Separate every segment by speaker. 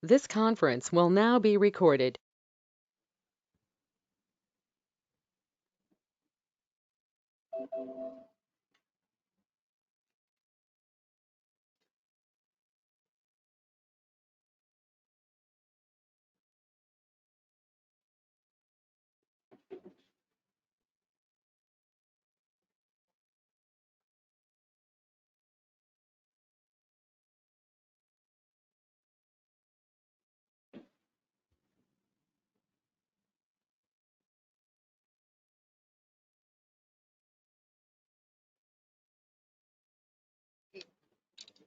Speaker 1: This conference will now be recorded.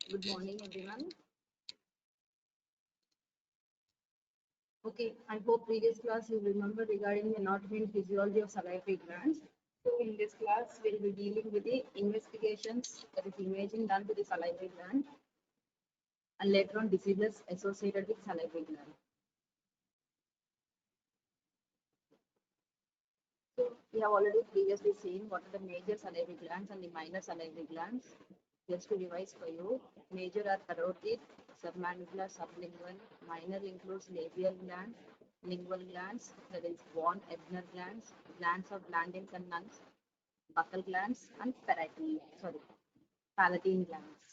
Speaker 2: Good morning, everyone. Okay, I hope previous class you remember regarding the anatomy and physiology of salivary glands. So in this class, we'll be dealing with the investigations, that is imaging done to the salivary gland, and later on diseases associated with salivary gland. So we have already previously seen what are the major salivary glands and the minor salivary glands. Just to revise for you, major are parotid, submandibular, sublingual. Minor includes labial glands, lingual glands, that is von Ebner glands, glands of Blandings and Nuns, buccal glands, and palatine glands.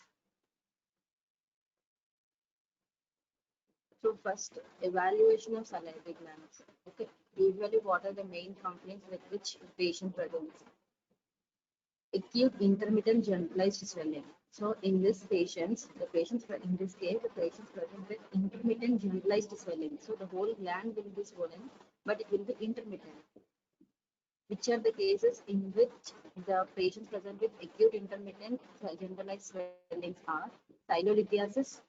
Speaker 2: So first, evaluation of salivary glands. Okay, usually what are the main complaints with which patient presents? Acute intermittent generalized swelling. So in this patients, in this case, the patients present with intermittent generalized swelling. So the whole gland will be swollen, but it will be intermittent. Which are the cases in which the patients present with acute intermittent generalized swellings are sialolithiasis,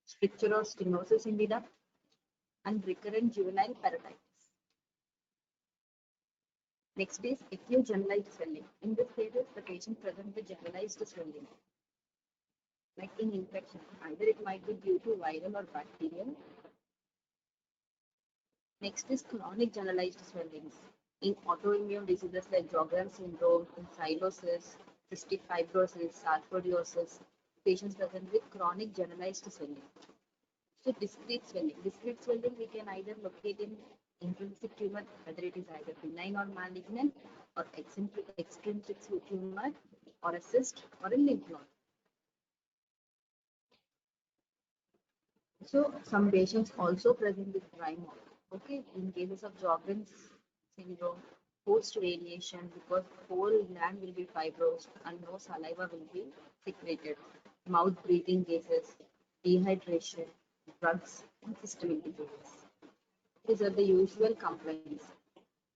Speaker 2: stricture or stenosis in the duct, and recurrent juvenile parotitis. Next is acute generalized swelling. In this case, the patient presents with generalized swelling, like in infection. Either it might be due to viral or bacterial. Next is chronic generalized swellings. In autoimmune diseases like Sjogren's syndrome, in cirrhosis, cystic fibrosis, sarcoidosis, patients present with chronic generalized swelling. So discrete swelling. Discrete swelling we can either locate in intrinsic tumor, whether it is either benign or malignant, or extrinsic tumor, or a cyst, or a lymph node. So some patients also present with dry mouth. Okay, in cases of Sjogren's syndrome, post radiation, because whole gland will be fibrosed and no saliva will be secreted. Mouth breathing cases, dehydration, drugs, and systemic diseases. These are the usual complaints.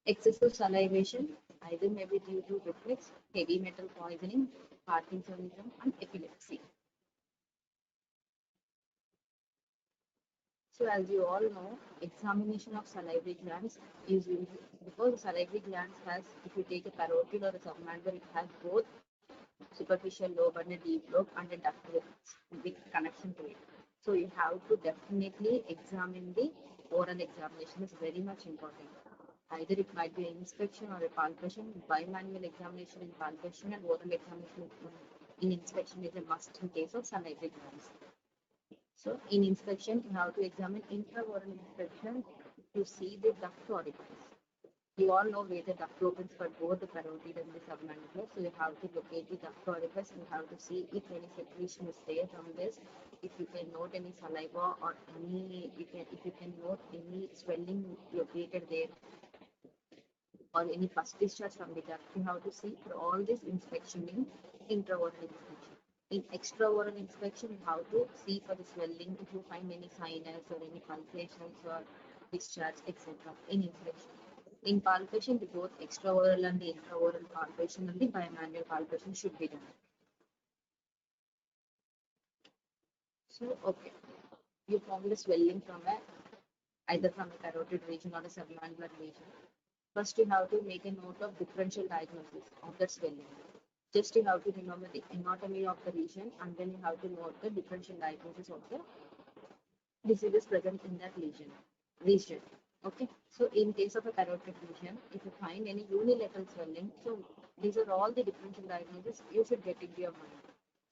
Speaker 2: Excessive salivation, either may be due to reflux, heavy metal poisoning, Parkinsonism, and epilepsy. So as you all know, examination of salivary glands is usually, because salivary glands has, if you take a parotid or a submandibular, it has both superficial lobe and a deep lobe and a duct with connection to it. So you have to definitely examine the oral examination is very much important. Either it might be an inspection or a palpation, bimanual examination in palpation and oral examination in inspection is a must in case of salivary glands. So in inspection, you have to examine intraoral inspection to see the duct orifice. You all know where the duct opens for both the parotid and the submandibular. So you have to locate the duct orifice and you have to see if any secretion is there from this. If you can note any saliva or any, if you can note any swelling located there or any pus discharge from the duct, you have to see for all this inspection in intraoral inspection. In extraoral inspection, you have to see for the swelling if you find any sinus or any pulsations or discharge, etc. in inspection. In palpation, the both extraoral and the intraoral palpation and the bimanual palpation should be done. So, okay, you found the swelling from either from a carotid region or a submandibular region. First, you have to make a note of differential diagnosis of the swelling. Just you have to remember the anatomy of the region and then you have to note the differential diagnosis of the diseases present in that region. Okay, so in case of a carotid lesion, if you find any unilateral swelling, so these are all the differential diagnoses you should get into your mind.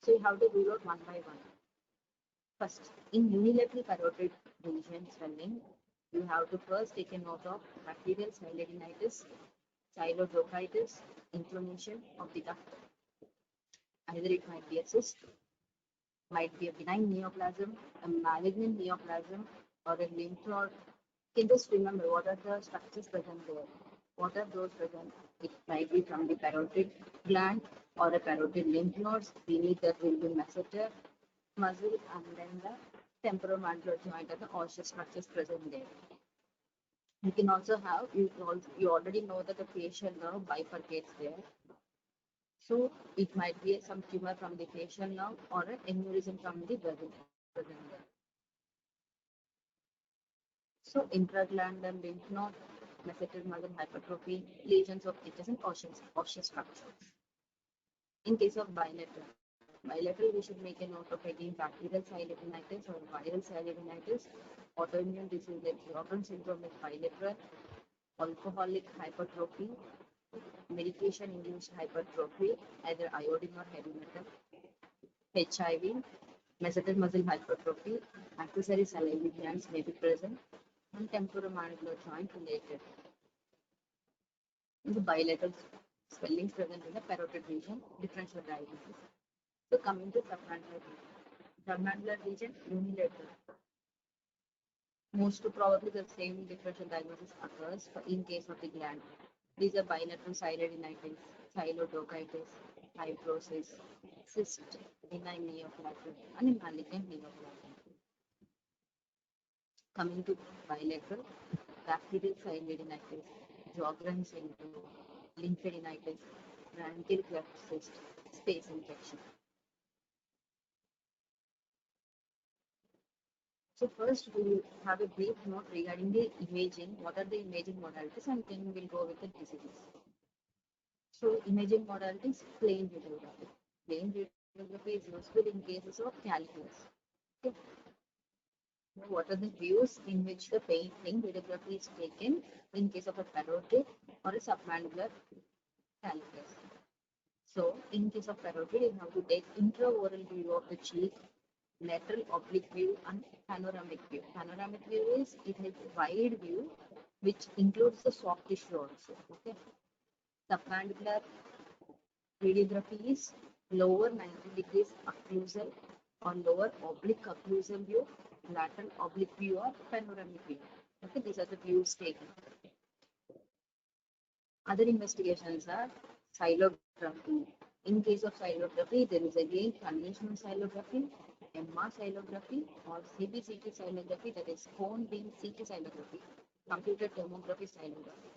Speaker 2: So you have to rule out one by one. First, in unilateral parotid region swelling, you have to first take a note of bacterial sialagenitis, sialodrochitis, inflammation of the duct. Either it might be a cyst, might be a benign neoplasm, a malignant neoplasm, or a lymph node. You can just remember what are the structures present there. What are those present? It might be from the parotid gland or a parotid lymph nodes. Beneath that will be masseter muscle and then the temporomandibular joint and the osseous structures present there. You can also have, you already know that the facial nerve bifurcates there. So it might be some tumor from the facial nerve or an aneurysm from the present there. So intraglandular lymph node, masseter muscle hypertrophy, lesions of itches and osseous structures. In case of bilateral we should make a note of again bacterial sialagenitis or viral sialagenitis, autoimmune disease like Sjogren's syndrome is bilateral, alcoholic hypertrophy, medication-induced hypertrophy, either iodine or heavy metal, HIV, masseter muscle hypertrophy, accessory salivary glands may be present, and temporomandibular joint related. In the bilateral swellings present in the parotid region, differential diagnosis. So coming to submandibular region, unilateral. Most probably the same differential diagnosis occurs in case of the gland. These are bilateral sialagenitis, sialodrochitis, fibrosis, cyst, benign neoplasm, and malignant neoplasm. Coming to bilateral, bacterial sialagenitis, Sjogren's syndrome, lymphadenitis, branchial cleft cyst, space infection. So first we will have a brief note regarding the imaging. What are the imaging modalities, and then we'll go with the diseases. So imaging modalities, plain radiography. Plain radiography is useful in cases of calculus. Okay. Now, what are the views in which the plain radiography is taken in case of a parotid or a submandibular calculus? So in case of parotid, you have to take intraoral view of the cheek, lateral oblique view and panoramic view. Panoramic view is it has a wide view which includes the soft tissue also. Okay. Submandibular radiography is lower 90 degrees occlusal or lower oblique occlusal view, lateral oblique view or panoramic view. Okay, these are the views taken. Other investigations are sialography. In case of sialography, there is again conventional sialography, MR sialography or CBCT sialography, that is cone beam CT sialography, computed tomography sialography.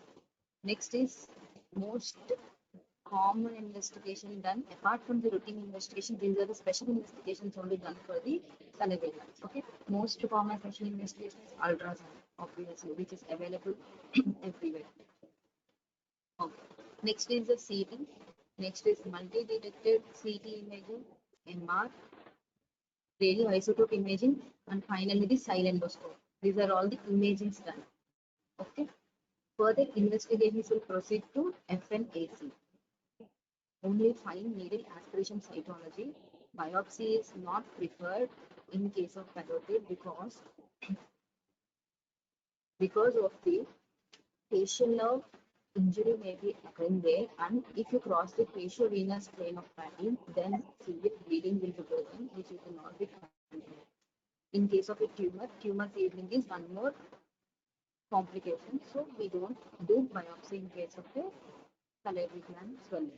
Speaker 2: Next is most common investigation done apart from the routine investigation. These are the special investigations only done for the salivary glands. Okay, most common special investigation is ultrasound, obviously, which is available everywhere. Okay, next is the CT. Next is multi-detected CT imaging, MR, radioisotope imaging, and finally the silendoscope. These are all the imagings done. Okay. Further investigations will proceed to FNAC. Only fine needle aspiration cytology. Biopsy is not preferred in case of parotid because of the facial nerve injury may be occurring there, and if you cross the facial-venous plane of pain, then severe bleeding will be present, which you cannot be controlled. In case of a tumor seedling is one more complication, so we don't do biopsy in case of a salivary gland swelling.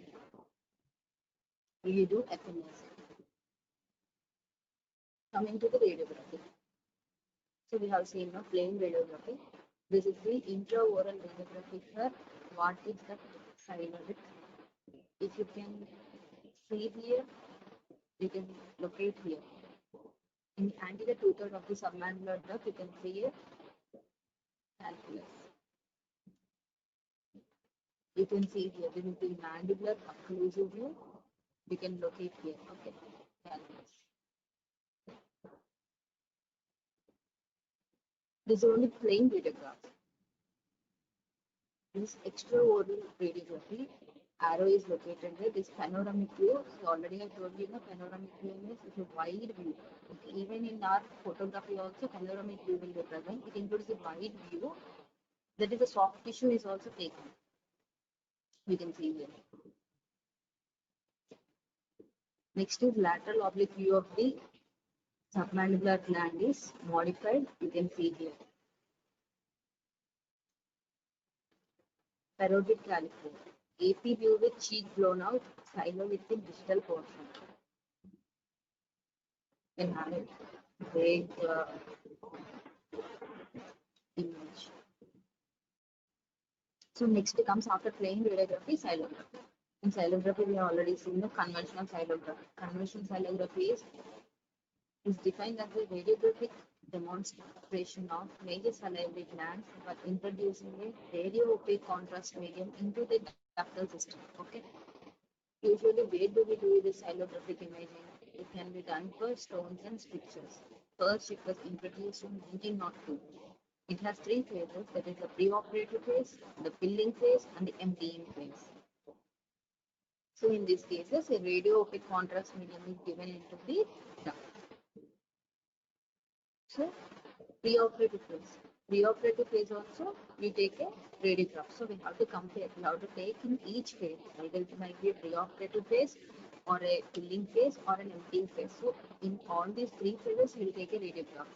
Speaker 2: We do FNS. Coming to the radiography. So we have seen plain radiography. This is the intraoral radiography, sir. What is the salivary? If you can see here, you can locate here. In the anterior two-thirds of the submandibular duct, you can see a calculus. You can see here, this is the mandibular occlusal view. You can locate here. Okay, calculus. This is only plain radiograph. This extraoral radiography. arrow is located there. This panoramic view, so already I told you, panoramic view means it's a wide view. Okay. Even in our photography also, panoramic view will be present. It includes the wide view. That is, the soft tissue is also taken. You can see here. Next is lateral oblique view of the submandibular gland is modified. You can see here. Parotid calico. AP view with cheek blown out, silo with the distal portion. Can have a vague image. So next comes after plain radiography, sialography. In sialography, we have already seen the conventional sialography. Conventional sialography is defined as a radiographic demonstration of major salivary glands by introducing a radio-opaque contrast medium into the ductal system. Okay. Usually, where do we do this sialographic imaging? It can be done for stones and strictures. First, it was introduced in 1902. It has three phases, that is the preoperative phase, the filling phase, and the emptying phase. So in these cases, a radio-opaque contrast medium is given into the duct. So preoperative phase. Preoperative phase also, we take a radiograph. So we have to compare, we have to take in each phase, either it might be a preoperative phase or a filling phase or an emptying phase. So in all these three phases, we will take a radiograph.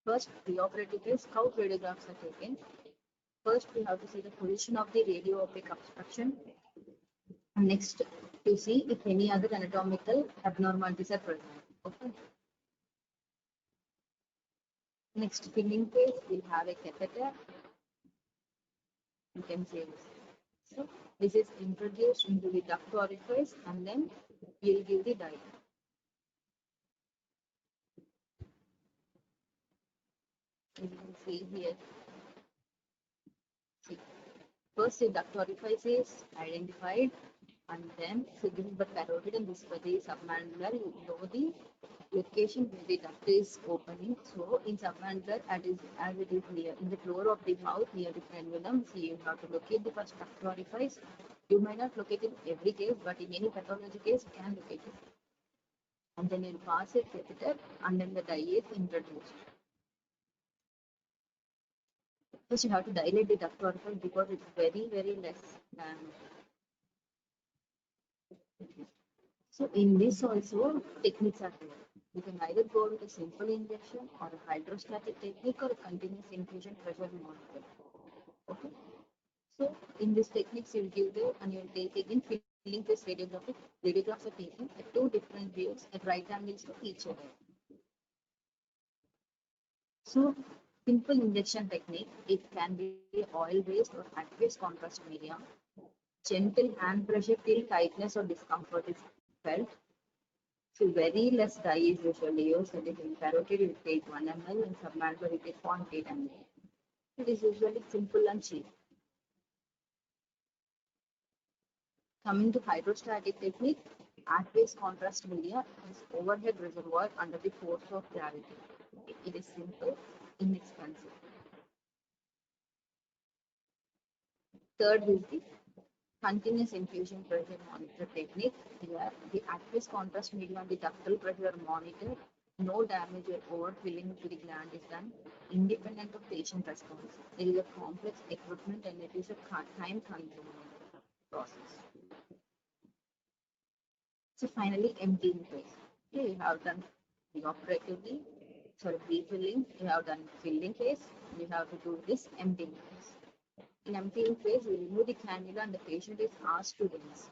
Speaker 2: First, preoperative phase, how radiographs are taken. First, we have to see the position of the radio-opaque obstruction. And next, to see if any other anatomical abnormalities are present. Okay. Next, filling phase, we'll have a catheter. You can see this. So, this is introduced into the duct orifice and then we'll give the dye. You can see here. See, first the duct orifice is identified and then, so this is the parotid and this is the submandibular. You know the location where the duct is opening. So in submandibular, as it is near in the floor of the mouth near the frenulum, so you have to locate the first duct orifice. You might not locate in every case, but in any pathology case, you can locate it. And then you'll pass a catheter and then the dye is introduced. First, you have to dilate the duct orifice because it's very, very less than. So in this also, techniques are there. You can either go with a simple injection or a hydrostatic technique or a continuous infusion pressure monitor. Okay. So in this techniques you will give the and you will take again filling phase radiography. Radiographs are taken at two different views at right angles to each other. So simple injection technique, it can be oil-based or fat-based contrast media. Gentle hand pressure till tightness or discomfort is felt. So very less dye is usually used. That is in parotid you take 1 ml, in submandibular you take 0.8 ml. It is usually simple and cheap. Coming to hydrostatic technique, aqueous contrast media is overhead reservoir under the force of gravity. It is simple, inexpensive. Third is the continuous infusion pressure monitor technique. Here, the aqueous contrast media on the ductal pressure monitor, no damage or overfilling to the gland is done, independent of patient response. It is a complex equipment and it is a time-consuming process. So finally, emptying phase. Okay, you have done pre-filling, you have done filling phase, you have to do this emptying phase. In emptying phase, we remove the cannula and the patient is asked to rinse.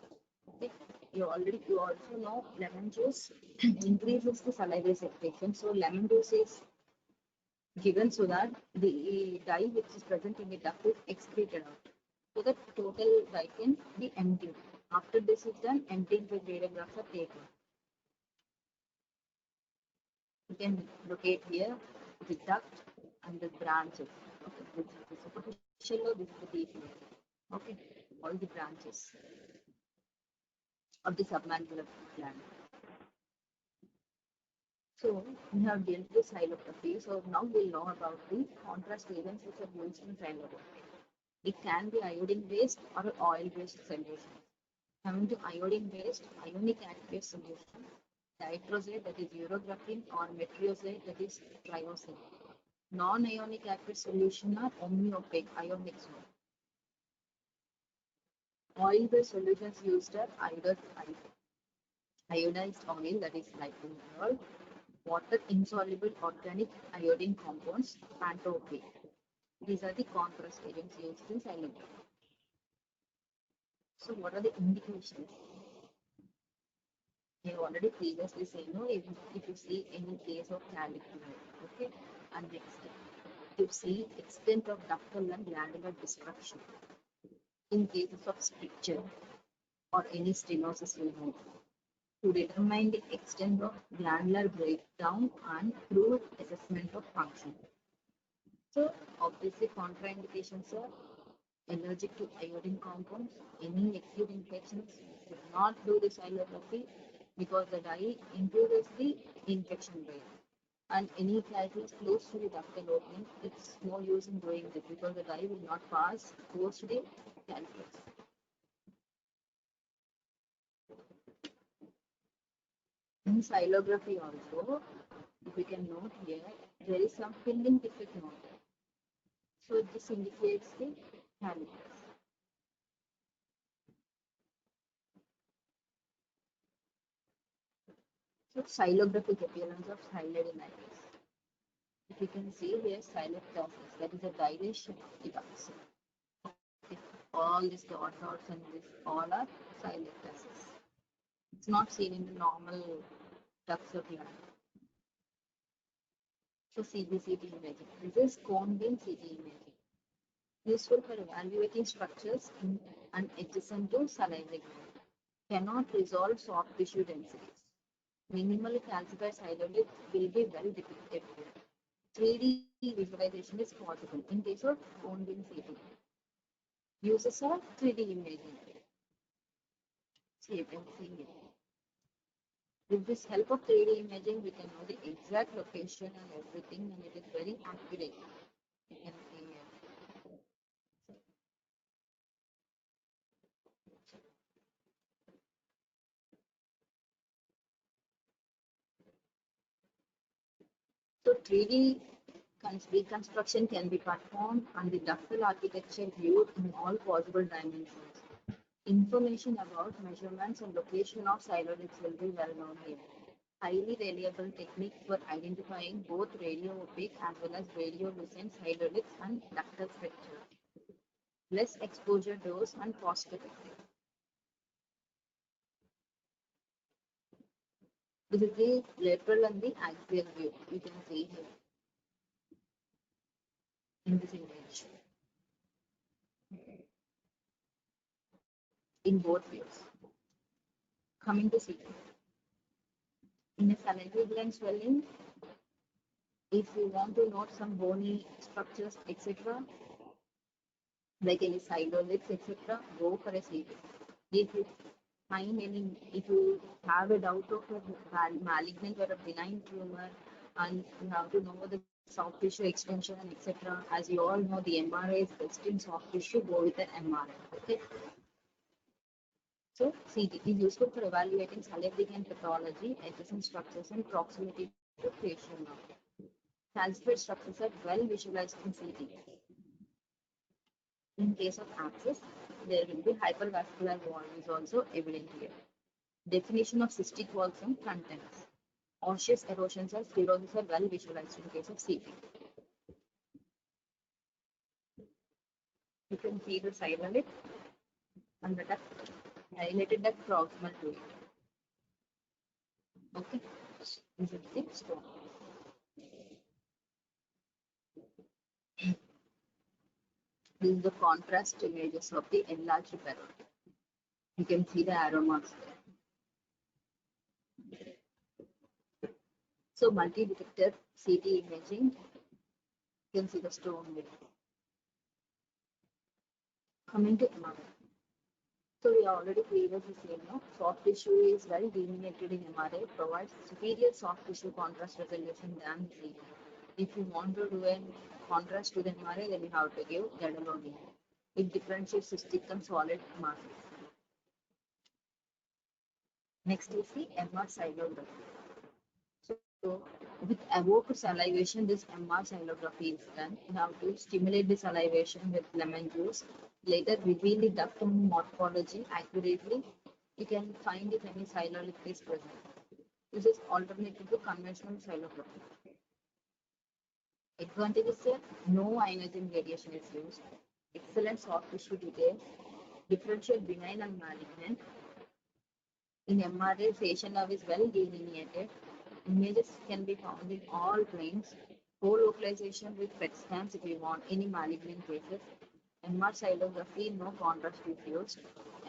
Speaker 2: Okay. You also know lemon juice increases the salivary secretion. So lemon juice is given so that the dye which is present in the duct is excreted out. So that total dye can be emptied. After this is done, emptying phase radiographs are taken. You can locate here the duct and the branches. Okay, this is the superficial layer, this is the deep layer. Okay, all the branches of the submandibular gland. So we have dealt with sialography. So now we'll know about the contrast agents which are used in sialography. It can be iodine-based or oil-based solution. Coming to iodine-based, ionic active solution, nitrosate that is urographin or metriosate that is triosate. Non-ionic active solution are homeopathic, ionic solution. Oil-based solutions used are iodized oil that is lacrimal, water insoluble organic iodine compounds, pantopy. These are the contrast agents used in sialography. So what are the indications? I have already previously said, no, if you see any case of calculi, okay, and next, you see extent of ductal and glandular destruction in cases of stricture or any stenosis you know, to determine the extent of glandular breakdown and through assessment of function. So obviously contraindications are allergic to iodine compounds, any acute infections, should not do the sialography because the dye increases the infection rate. And any calculus close to the ductal opening, it's no use in doing this because the dye will not pass close to the calculus. In sialography also, if we can note here, there is some filling defect note. So this indicates the calculus. So sialographic appearance of SIALADENITIS. If you can see here, sialoctasis, that is a dilation of the ducts. Okay. All these dots and this all are sialoctasis. It's not seen in the normal ducts of gland. So CBCT imaging. This is cone beam CT imaging. Useful for evaluating structures in and adjacent to salivary gland. Cannot resolve soft tissue densities. Minimally calcified sialoids will be well depicted here. 3D visualization is possible in case of cone beam CT. Uses of 3D imaging. So you can see it. With this help of 3D imaging, we can know the exact location and everything, and it is very accurate. You can see here. So 3D reconstruction can be performed and the ductal architecture viewed in all possible dimensions. Information about measurements and location of sialoids will be well known here. Highly reliable technique for identifying both radio-opaque as well as radiolucent sialoids and ductal structure. Less exposure dose and cost effective. This is the lateral and the axial view. You can see here in this image. In both views. Coming to CT. In a salivary gland swelling, if you want to note some bony structures, etc., like any sialoids, etc., go for a CT. If you find any, if you have a doubt of a malignant or a benign tumor, and you have to know the soft tissue extension, etc., as you all know, the MRI is best in soft tissue, go with an MRI. Okay. So, CT is useful for evaluating salivary gland pathology, adjacent structures, and proximity to facial nerve. Calcified structures are well visualized in CT. In case of abscess, there will be hypervascular wall is also evident here. Definition of cystic walls and contents. Osseous erosions and sclerosis are well visualized in case of CT. You can see the sialoid and the duct, dilated duct proximal to it. Okay, this is the stone. This is the contrast images of the enlarged parotid. You can see the arrow marks there. So multi-detector CT imaging, you can see the stone there. Coming to MRI. So we already previously said, no, soft tissue is well delineated in MRI, provides superior soft tissue contrast resolution than CT. If you want to do a contrast to the MRI, then you have to give gadolinium. It differentiates cystic and solid masses. Next is the MR Sialography. So, with evoked salivation, this MR Sialography is done. You have to stimulate the salivation with lemon juice. Later, reveal the duct morphology accurately. You can find if any sialolith is present. This is alternative to conventional sialography. Advantage is that no ionizing radiation is used. Excellent soft tissue details. Differential benign and malignant. In MRA, facial nerve is well delineated. Images can be found in all planes. Co-localization with PET scans if you want any malignant cases. MR sialography, no contrast is used.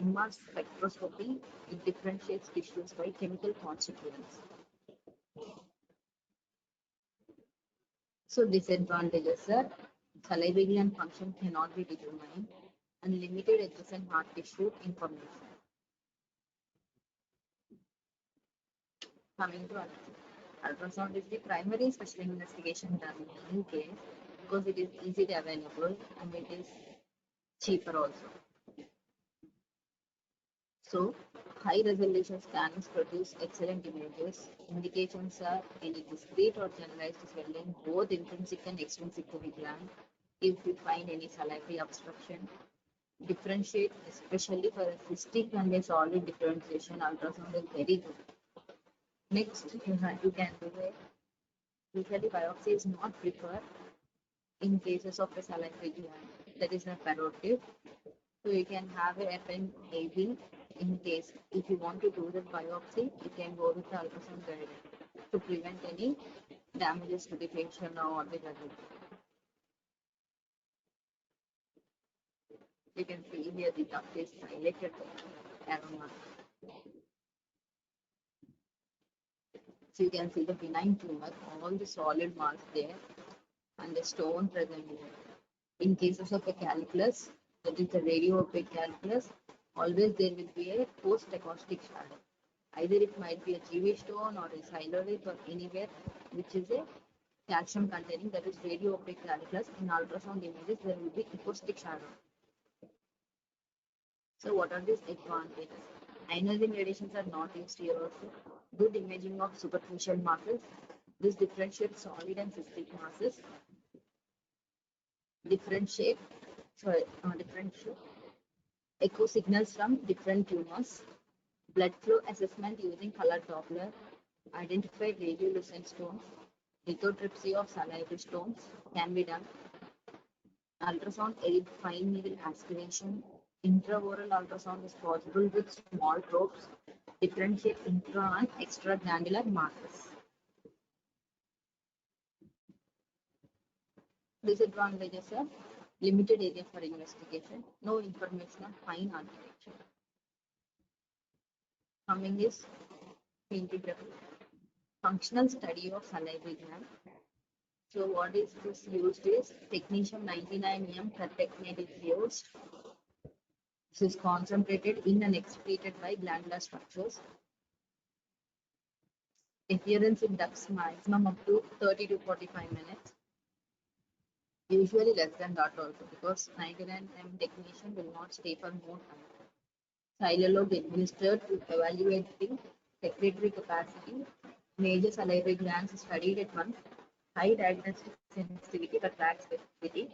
Speaker 2: MR spectroscopy, it differentiates tissues by chemical constituents. So disadvantages are salivary gland function cannot be determined and limited adjacent heart tissue information. Coming to ultrasound is the primary special investigation done in any case because it is easily available and it is cheaper also. So, high resolution scans produce excellent images. Indications are any discrete or generalized swelling, both intrinsic and extrinsic to the gland. If we find any salivary obstruction, differentiate, especially for a cystic and a solid differentiation, ultrasound is very good. Next, you can do a usually biopsy is not preferred in cases of a salivary gland, that is a parotid. So you can have a FNAB in case if you want to do the biopsy, you can go with the ultrasound guide to prevent any damages to the patient or the body. You can see here the duct is dilated aroma. So you can see the benign tumor, all the solid mass there, and the stone present here. In cases of a calculus, that is the radio-opaque calculus, always there will be a post-acoustic shadow. Either it might be a GV stone or a sialolith or anywhere which is a calcium containing, that is radio-opaque calculus. In ultrasound images, there will be acoustic shadow. So what are these advantages? Ionizing radiations are not used here also. Good imaging of superficial masses. This differentiates solid and cystic masses. Differentiate echo signals from different tumors. Blood flow assessment using color Doppler. Identify radiolucent stones. Lithotripsy of salivary stones can be done. Ultrasound aid fine needle aspiration. Intraoral ultrasound is possible with small probes. Differentiate intra and extraglandular masses. Disadvantages are limited area for investigation, no information on fine architecture. Coming is scientific functional study of salivary gland. So what is this used is technetium 99 per technate is used. This is concentrated in and excreted by glandular structures. Adherence in ducts maximum up to 30 to 45 minutes. Usually less than that also because 99 technetium will not stay for more time. Sialolog administered to evaluate the secretory capacity. Major salivary glands studied at once. High diagnostic sensitivity but lack specificity.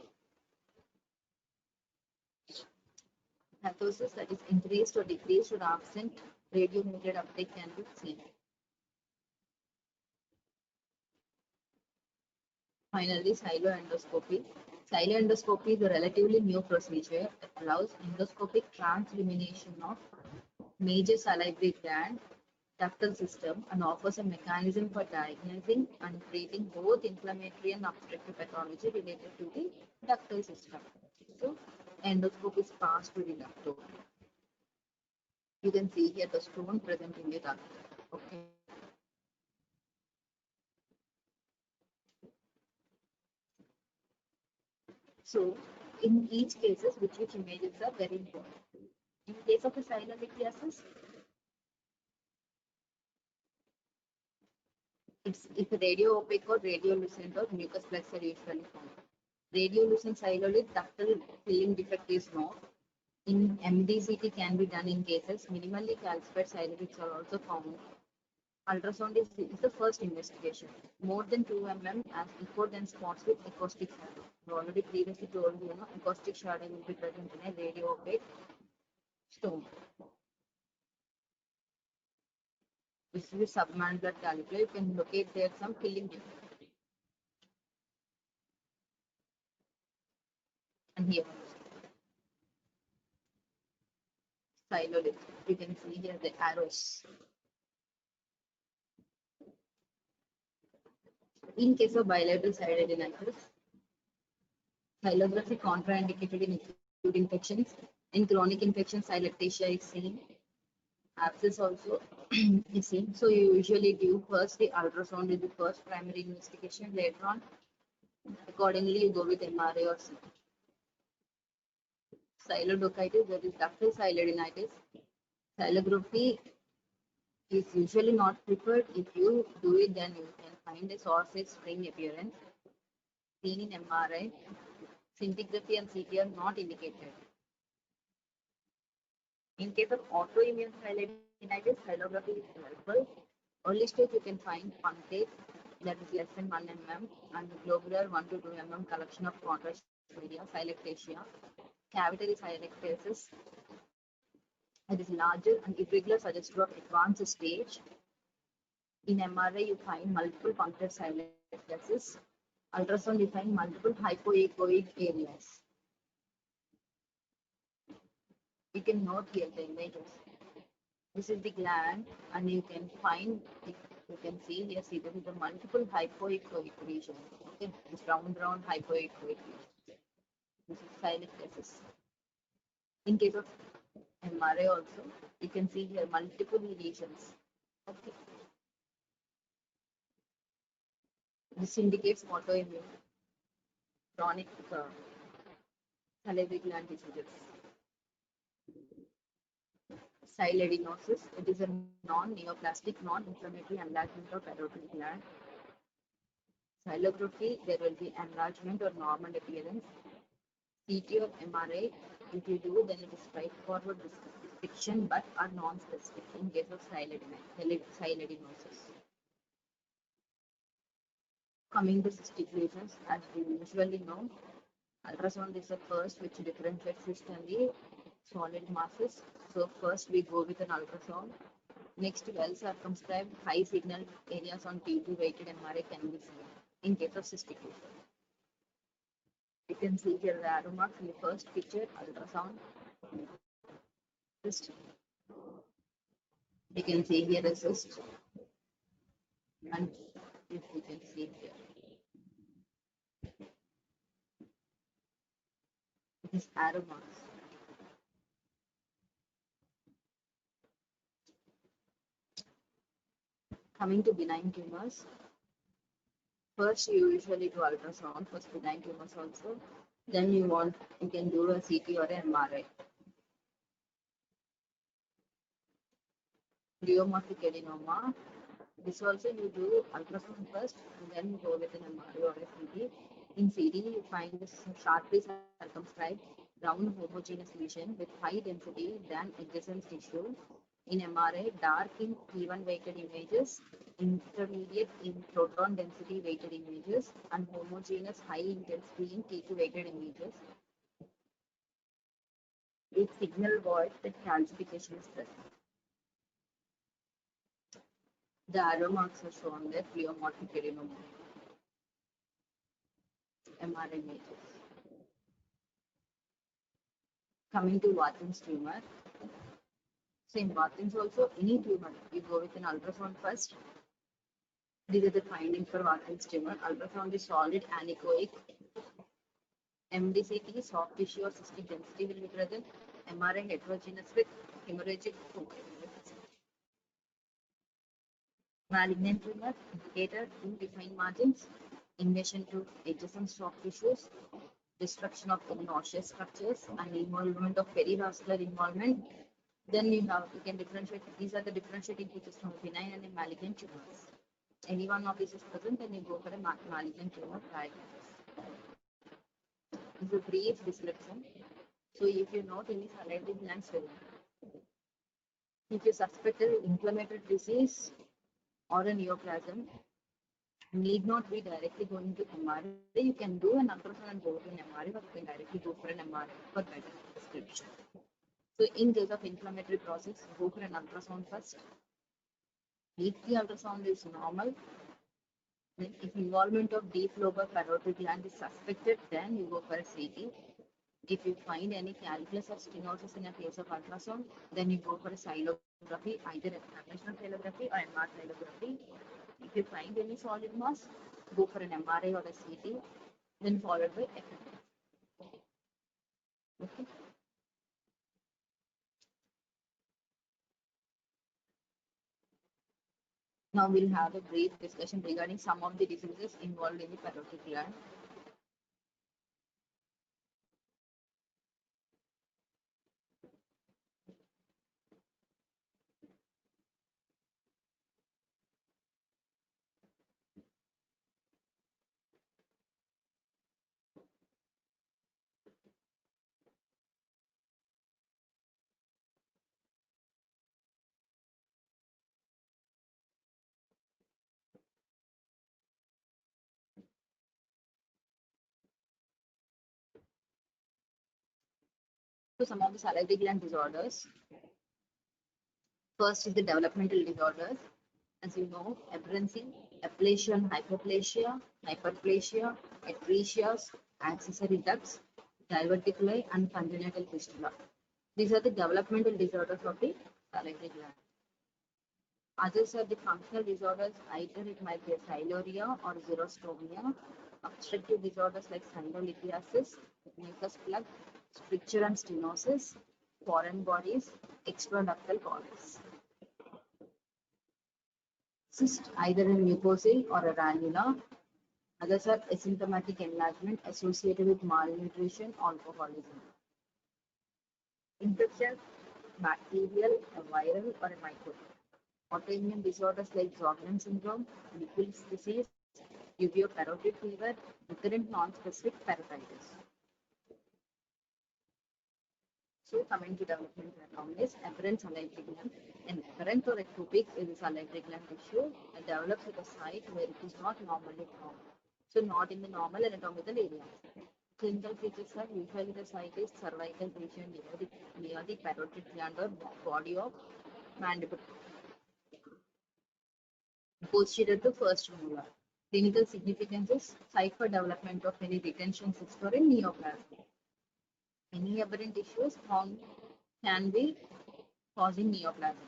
Speaker 2: Pathosis, that is increased or decreased or absent radionuclide uptake, can be seen. Finally, siloendoscopy. Siloendoscopy is a relatively new procedure that allows endoscopic transillumination of major salivary gland ductal system and offers a mechanism for diagnosing and treating both inflammatory and obstructive pathology related to the ductal system. So, endoscope is passed to the ductal. You can see here the stone present in the duct. Okay. So, in each cases, which images are very important. In case of a sialolithiasis, it's if radio opaque or radiolucent or mucus plugs are usually found. Radiolucent sialolith ductal filling defect is no. In MDCT can be done in cases. Minimally calcified sialolyths are also found. Ultrasound is the first investigation. More than 2 mm as echo then spots with acoustic shadow. I already previously told you, acoustic shadow will be present in a radio opaque stone. This is submandibular calculi. You can locate there some filling defect. And here sialolith. You can see here the arrows. In case of bilateral sialidenitis, sialography contraindicated in acute infections. In chronic infections, sialactasia is seen. Abscess also is seen. So you usually give first the ultrasound is the first primary investigation. Later on, accordingly, you go with MRI or CT. Sialodochitis, that is ductal sialidenitis. Sialography is usually not preferred. If you do it, then you can find a source spring appearance seen in MRI. Scintigraphy and CT are not indicated. In case of autoimmune sialidenitis, sialography is helpful. Early stage you can find punctate, that is less than 1 mm, and globular 1 to 2 mm collection of contrast media, sialactasia. Cavitary sialactasis, it is larger and irregular, suggestive of advanced stage. In MRI, you find multiple punctate sialactasis. Ultrasound, you find multiple hypoechoic areas. You can note here the images. This is the gland, and you can find, you can see here, see there is a multiple hypoechoic region. Okay, this round hypoechoic region. This is sialactasis. In case of MRI also, you can see here multiple lesions. Okay. This indicates autoimmune chronic salivary gland diseases. Sialadenosis, it is a non-neoplastic, non-inflammatory enlargement of parotid gland. Sialography, there will be enlargement or normal appearance. CT or MRI, if you do, then it is straightforward restriction but are non-specific in case of sialadenosis. Coming to cystic lesions, as we usually know, ultrasound is the first which differentiates cyst and the solid masses. So first we go with an ultrasound. Next, well circumscribed high signal areas on T2 weighted MRI can be seen in case of cystic lesion. You can see here the arrow marks in the first picture, ultrasound. Cyst. You can see here a cyst. And if you can see here. This arrow marks. Coming to benign tumors, first you usually do ultrasound for benign tumors also. Then you can do a CT or an MRI. Pleomorphic adenoma, this also you do ultrasound first and then go with an MRI or a CT. In CT, you find this sharply circumscribed round homogeneous lesion with high density than adjacent tissue. In MRI, dark in T1 weighted images, intermediate in proton density weighted images, and homogeneous high intensity in T2 weighted images. With signal void, the calcification is present. The arrow marks are shown there, pleomorphic adenoma. MRI images. Coming to Wathin's tumor. So in Wathin's also, any tumor, you go with an ultrasound first. These are the findings for Wathin's tumor. Ultrasound is solid anechoic. MDCT, soft tissue or cystic density will be present. MRI heterogeneous with hemorrhagic malignant tumor, indicator indefined margins, invasion to adjacent soft tissues, destruction of nauseous structures, and involvement of perivascular involvement. Then you can differentiate. These are the differentiating features from benign and malignant tumors. Any one of these is present, then you go for a malignant tumor diagnosis. is a brief description. So if you note any salivary gland swelling, if you suspect an inflammatory disease or a neoplasm, need not be directly going to MRI. You can do an ultrasound and go to an MRI, or you can directly go for an MRI for better description. So in case of inflammatory process, go for an ultrasound first. If the ultrasound is normal, then if involvement of deep lobe or parotid gland is suspected, then you go for a CT. If you find any calculus or stenosis in a case of ultrasound, then you go for a sialography, either a conventional sialography or enlarged sialography. If you find any solid mass, go for an MRI or a CT, then followed by FMR. Okay. Now we'll have a brief discussion regarding some of the diseases involved in the parotid gland. So some of the salivary gland disorders. First is the developmental disorders. As you know, aberrancy, aplasia and hyperplasia, hyperplasia, atresias, accessory ducts, diverticuli, and congenital fistula. These are the developmental disorders of the salivary gland. Others are the functional disorders, either it might be a sialorrhea or xerostomia, obstructive disorders like syalolithiasis, mucus plug, stricture and stenosis, foreign bodies, extraductal polyps. Cyst, either a mucosal or a ranula. Others are asymptomatic enlargement associated with malnutrition, alcoholism. Infections, bacterial, a viral, or a microbial. Autoimmune disorders like Sjogren syndrome, Nichols disease, uveo parotid fever, recurrent non-specific parotitis. So coming to development anomalies, aberrant salivary gland. An aberrant or ectopic is a salivary gland tissue that develops at a site where it is not normally found. So not in the normal anatomical area. Clinical features are usually the site is cervical region near the parotid gland or body of mandibular. Posterior to first molar. Clinical significance is site for development of any retention cyst or a neoplasm. Any aberrant issues found can be causing neoplasm.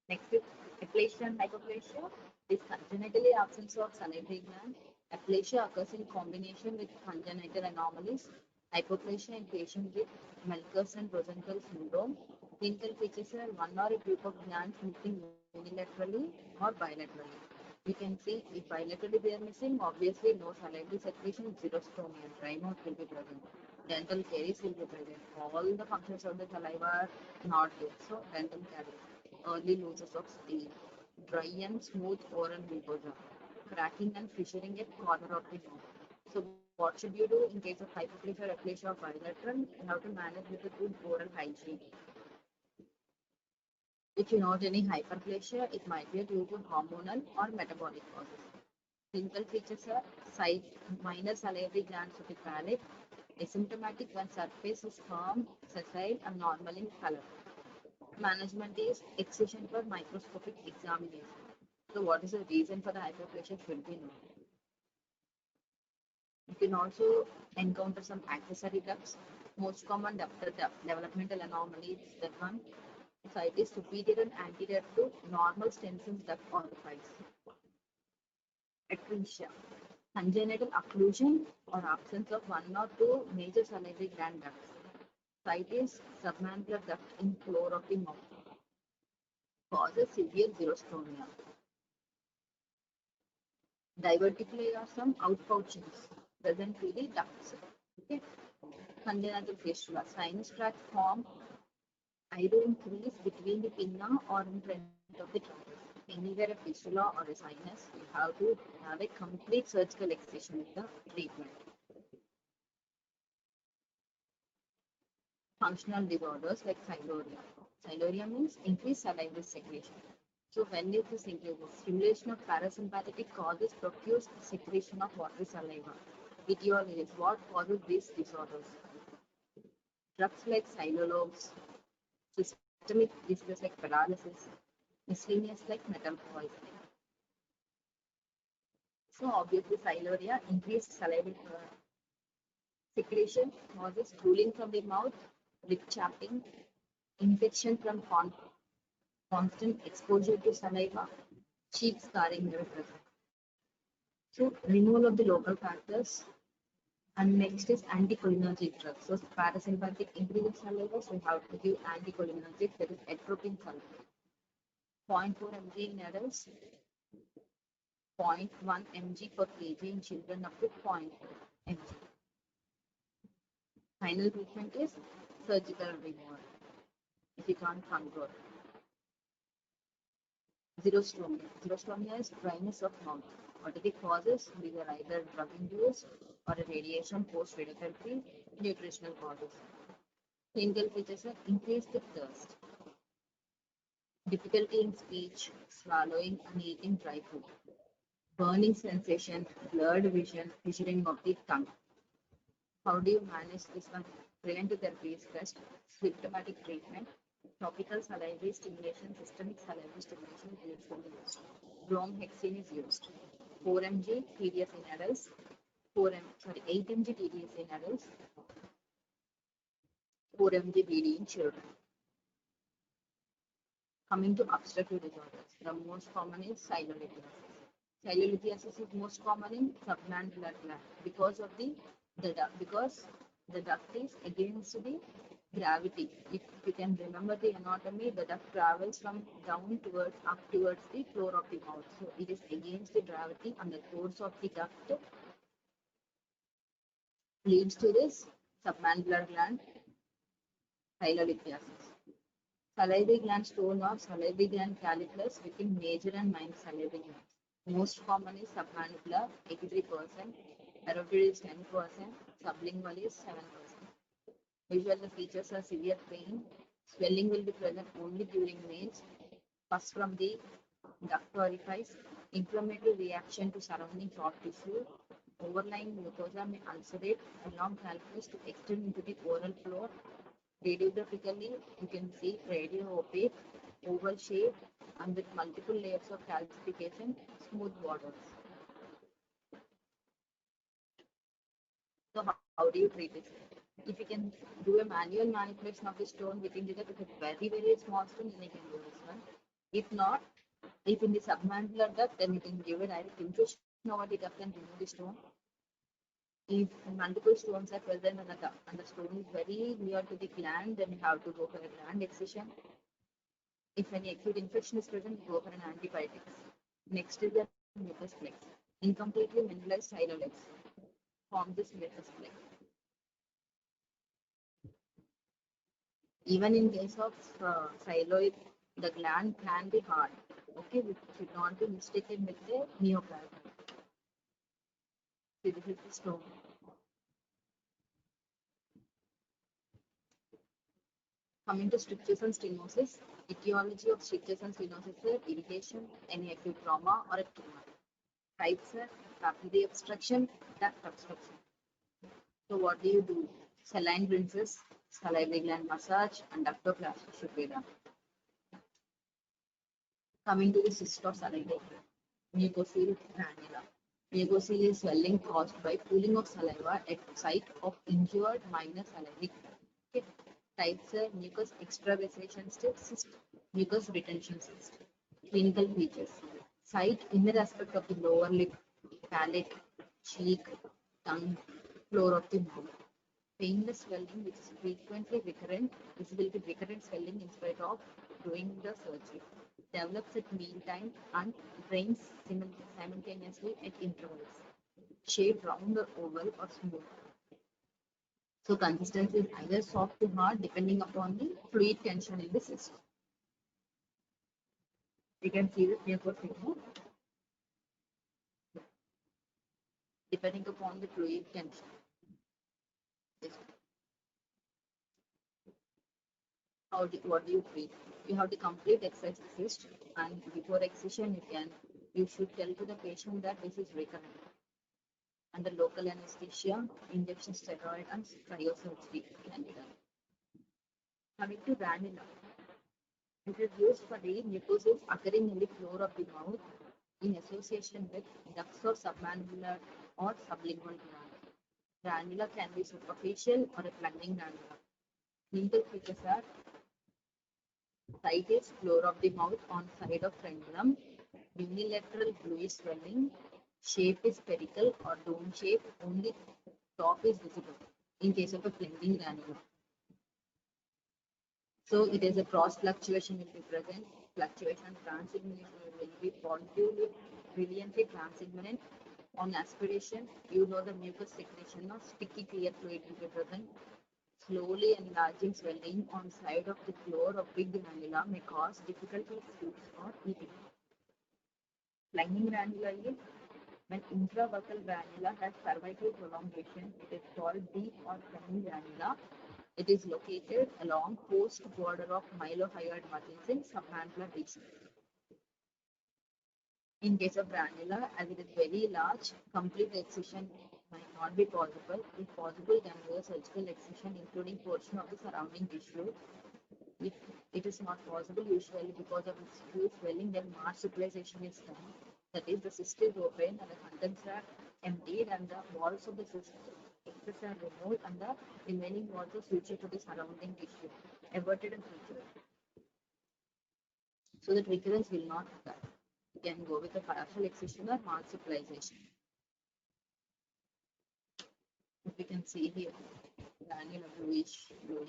Speaker 2: Next is aplasia and hypoplasia. This congenitally absence of salivary gland. Aplasia occurs in combination with congenital anomalies. Hypoplasia in patients with Melchior's and Rosenthal syndrome. Clinical features are one or a group of glands missing unilaterally or bilaterally. We can see if bilaterally they are missing, obviously no salivary secretion, xerostomia, dry mouth will be present. Dental caries will be present. All the functions of the saliva are not there. So dental caries, early losses of steel, dry and smooth oral mucosa, cracking and fissuring at corner of the mouth. So what should you do in case of hypoplasia or aplasia or bilateral? You have to manage with a good oral hygiene. If you note any hyperplasia, it might be due to hormonal or metabolic causes. Clinical features are minor salivary glands of the palate, asymptomatic when surface is firm, sessile, and normal in color. Management is excision for microscopic examination. So what is the reason for the hyperplasia should be known. You can also encounter some accessory ducts. Most common developmental anomaly is that one. Site is superior and anterior to normal Stenson's duct orifice. Atresia, congenital occlusion or absence of one or two major salivary gland ducts. Site is submandibular duct in floor of the mouth. Causes severe xerostomia. Diverticuli are some outpouchings present to the ducts. Okay. Congenital fistula, sinus tract form either in crease between the pinna or in front of the tragus. Anywhere a fistula or a sinus, you have to have a complete surgical excision with the treatment. functional disorders like sialorrhea. Sialorrhea means increased salivary secretion. So when is this increases? Stimulation of parasympathetic causes profuse secretion of watery saliva. Etiologies. What causes these disorders? Drugs like silologues, systemic diseases like paralysis, miscellaneous like metal poisoning. So obviously sialorrhea, increased salivary secretion causes drooling from the mouth, lip chapping, infection from constant exposure to saliva, cheek scarring may be present. So removal of the local factors. And next is anticholinergic drugs. So parasympathetic increase of saliva, so we have to give anticholinergic, that is atropine sulfate. 0.4 mg in adults, 0.1 mg per kg in children up to 0.4 mg. Final treatment is surgical removal if you can't control. Xerostomia. Xerostomia is dryness of mouth. What are the causes? These are either drug induced or a radiation post radiotherapy, nutritional causes. Clinical features are increased thirst, difficulty in speech, swallowing and eating dry food, burning sensation, blurred vision, fissuring of the tongue. How do you manage this one? Preventive therapy is best. Symptomatic treatment. Topical salivary stimulation, systemic salivary stimulation is usually used. Bromhexine is used. 4 mg TDS in adults, 8 mg TDS in adults, 4 mg BD in children. Coming to obstructive disorders, the most common is sialolithiasis. Sialolithiasis is most common in submandibular gland because of because the duct is against the gravity. If you can remember the anatomy, the duct travels from down towards up towards the floor of the mouth. So it is against the gravity, and the force of the duct leads to this submandibular gland sialolithiasis. Salivary gland stone or salivary gland calculus within major and minor salivary glands. Most common is submandibular, 83%, parotid is 10%, sublingual is 7%. Usually the features are severe pain. Swelling will be present only during meals. Pus from the duct orifice. Inflammatory reaction to surrounding soft tissue. Overlying mucosa may ulcerate along calculus to extend into the oral floor. Radiographically, you can see radio-opaque, oval shape, and with multiple layers of calcification, smooth borders. So how do you treat this? If you can do a manual manipulation of the stone within the duct with a very, very small stone, then you can do this one. If not, if in the submandibular duct, then you can give a direct infusion over the duct and remove the stone. If multiple stones are present on the duct and the stone is very near to the gland, then you have to go for a gland excision. If any acute infection is present, go for an antibiotics. Next is the mucus flex. Incompletely mineralized sialolex forms this mucus flex. Even in case of sialoid, the gland can be hard. Okay, it should not be mistaken with the neoplasm. So this is the stone. Coming to strictures and stenosis, etiology of strictures and stenosis is irritation, any acute trauma or a tumor. Types are capillary obstruction, duct obstruction. So what do you do? Saline rinses, salivary gland massage, and ductoplasty should be done. Coming to the cyst of salivary gland, mucocele granula. Mucocele is swelling caused by pooling of saliva at site of injured minor salivary gland. Okay. Types are mucus extravasation cyst, mucus retention cyst. Clinical features: site inner aspect of the lower lip, palate, cheek, tongue, floor of the mouth. Painless swelling which is frequently recurrent, visibility recurrent swelling in spite of doing the surgery. Develops at meantime and drains simultaneously at intervals. Shape round or oval or smooth. So consistency is either soft to hard depending upon the fluid tension in the system. You can see the mucocele depending upon the fluid tension. what do you treat? You have to complete exercise cyst, and before excision, you should tell to the patient that this is recurrent. Under local anesthesia, injection steroid and cryosurgery can be done. Coming to ranula, it is used for the mucosis occurring in the floor of the mouth in association with ducts or submandibular or sublingual gland. Ranula can be superficial or a plunging ranula. Clinical features are site is floor of the mouth on side of frenulum, unilateral bluish swelling, shape is spherical or dome shape, only top is visible in case of a plunging ranula. So it is a cross fluctuation will be present. Fluctuation transigmination will be positively, brilliantly transigminant. On aspiration, you know the mucus secretion of sticky clear fluid will be present. Slowly enlarging swelling on side of the floor of big ranula may cause difficulty sleep or eating. Plunging ranula is when intrabuccal ranula has cervical prolongation. It is called deep or plunging ranula. It is located along post border of mylohyoid muscles in submandibular region. In case of ranula, as it is very large, complete excision might not be possible. If possible, can be a surgical excision, including portion of the surrounding tissue. If it is not possible, usually because of its huge swelling, then marsupialization is done. That is, the cyst is open and the contents are emptied, and the walls of the cyst are removed, and the remaining walls are sutured to the surrounding tissue, everted and sutured, so that recurrence will not occur. You can go with a partial excision or marsupialization. If we can see here, granular bluish. You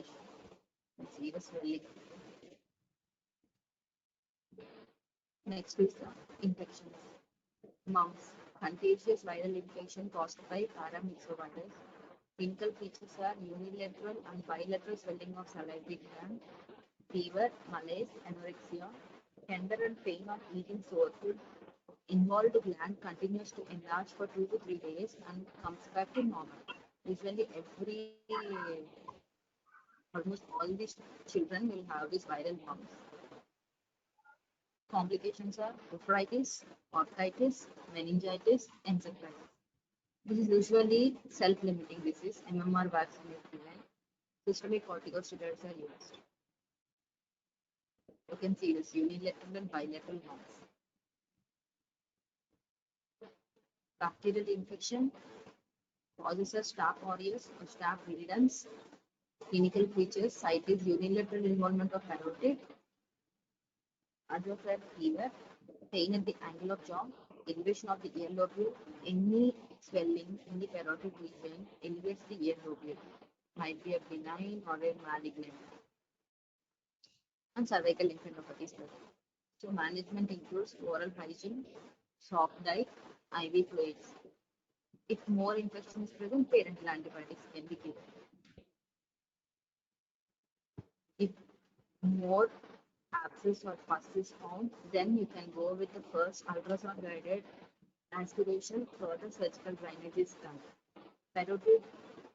Speaker 2: can see the swelling. Next is the infections. Mumps, contagious viral infection caused by paramyxovirus. Clinical features are unilateral and bilateral swelling of salivary gland, fever, malaise, anorexia, tender and pain on eating sour food. Involved gland continues to enlarge for 2 to 3 days and comes back to normal. Usually, almost all these children will have these viral mumps. Complications are nephritis, otitis, meningitis, encephalitis. This is usually self-limiting disease. MMR vaccine is given. Systemic corticosteroids are used. You can see this unilateral and bilateral mumps. Bacterial infection causes a staph aureus or staph viridans. Clinical features: site is unilateral involvement of parotid, adult fever, pain at the angle of jaw, elevation of the ear lobule, any swelling in the parotid region elevates the ear lobule. Might be a benign or a malignant. And cervical lymphadenopathy is present. So management includes oral hygiene, soft diet, IV fluids. If more infection is present, parenteral antibiotics can be given. If more abscess or pus is found, then you can go with the first ultrasound guided aspiration. Further surgical drainage is done. Parotid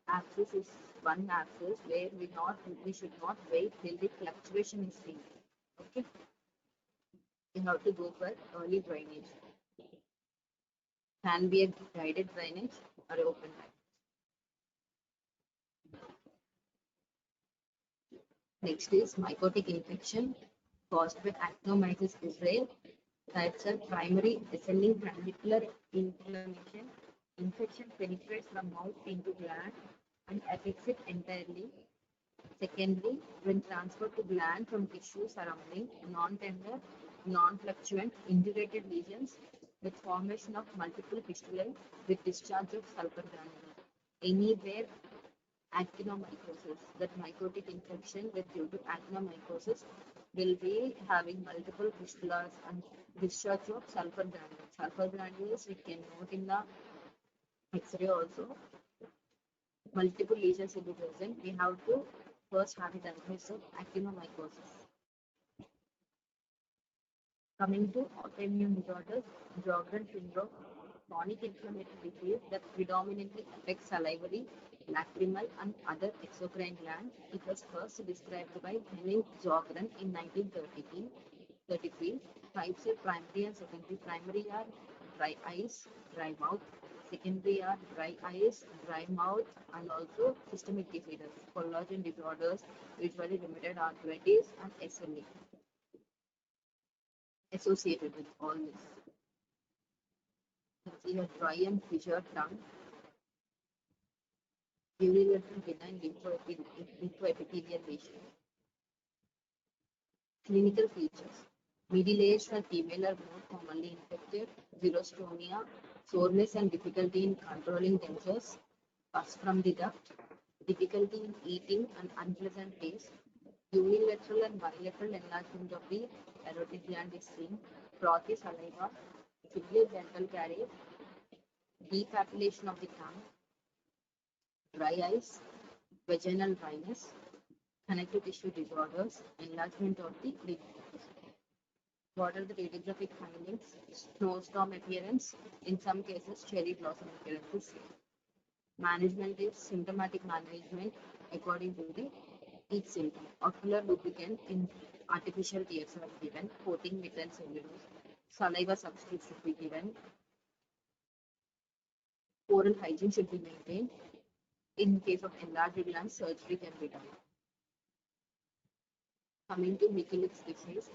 Speaker 2: abscess is one abscess where we should not wait till the fluctuation is seen. Okay, you have to go for early drainage. Can be a guided drainage or open drainage. Next is mycotic infection caused by actinomyces israel. Types are primary descending glandular inflammation. Infection penetrates from mouth into gland and affects it entirely. Secondly, when transferred to gland from tissue surrounding non-tender, non-fluctuant, indurated lesions with formation of multiple fistulae with discharge of sulfur granule. Anywhere actinomycosis, that mycotic infection with due to actinomycosis will be having multiple fistulas and discharge of sulfur granules. Sulfur granules we can note in the X-ray also. Multiple lesions will be present. We have to first have a diagnosis of actinomycosis. Coming to autoimmune disorders, Sjogren syndrome, chronic inflammatory disease that predominantly affects salivary lacrimal, and other exocrine glands. It was first described by Henning Jogren in 1933. Types are primary and secondary. Primary are dry eyes, dry mouth. Secondary are dry eyes, dry mouth, and also systemic disorders, collagen disorders, usually limited arthritis and SLE associated with all this. You can see a dry and fissured tongue, unilateral benign lymphoepithelial lesion. Clinical features. Middle-aged and female are more commonly infected. Xerostomia, soreness and difficulty in controlling dentures, pus from the duct, difficulty in eating and unpleasant taste. Unilateral and bilateral enlargement of the parotid gland is seen. Frothy saliva, severe dental caries, defapillation of the tongue, dry eyes, vaginal dryness, connective tissue disorders, enlargement of the lymph. What are the radiographic findings? Snowstorm appearance, in some cases cherry blossom appearance is seen. Management is symptomatic management according to the each symptom. Ocular lubricant in artificial tears are given, coating methyl cellulose. Saliva substitute should be given. Oral hygiene should be maintained. In case of enlarged glands, surgery can be done. Coming to Mikulicz disease,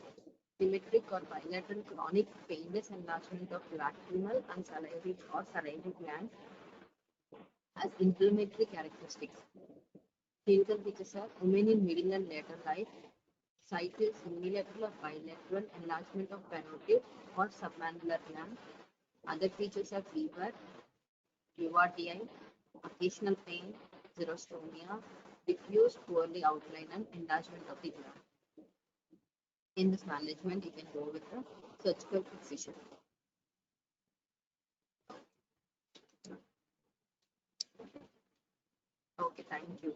Speaker 2: symmetric or bilateral chronic painless enlargement of lacrimal and salivary or salivary glands has inflammatory characteristics. Clinical features are women in middle and later life. Site is unilateral or bilateral enlargement of parotid or submandibular gland. Other features are fever, URTI, occasional pain, xerostomia, diffuse poorly outlined and enlargement of the gland. In this management, you can go with the surgical precision. Okay, thank you.